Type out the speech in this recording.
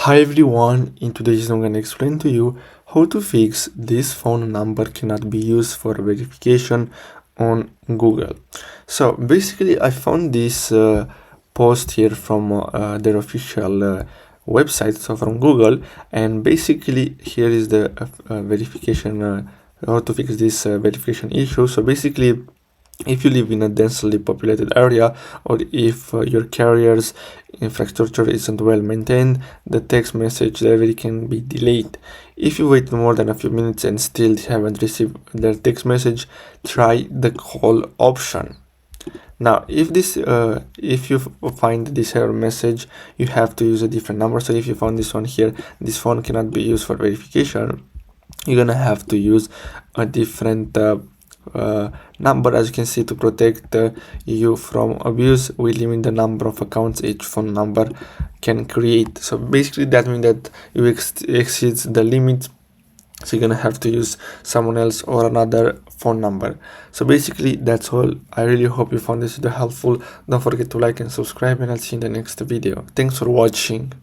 Hi everyone, in today's video I'm going to explain to you how to fix this phone number cannot be used for verification on Google. So basically I found this post here from their official website, so from Google, and basically here is the verification, how to fix this verification issue. So basically, if you live in a densely populated area, or if your carrier's infrastructure isn't well maintained, the text message delivery can be delayed. If you wait more than a few minutes and still haven't received their text message, try the call option. Now, if you find this error message, you have to use a different number. So if you found this one here, this phone cannot be used for verification, you're gonna have to use a different number. As you can see, to protect you from abuse, we limit the number of accounts each phone number can create. So basically that means that you exceeds the limit, so you're gonna have to use someone else or another phone number. So basically that's all. I really hope you found this video helpful. Don't forget to like and subscribe, and I'll see you in the next video. Thanks for watching.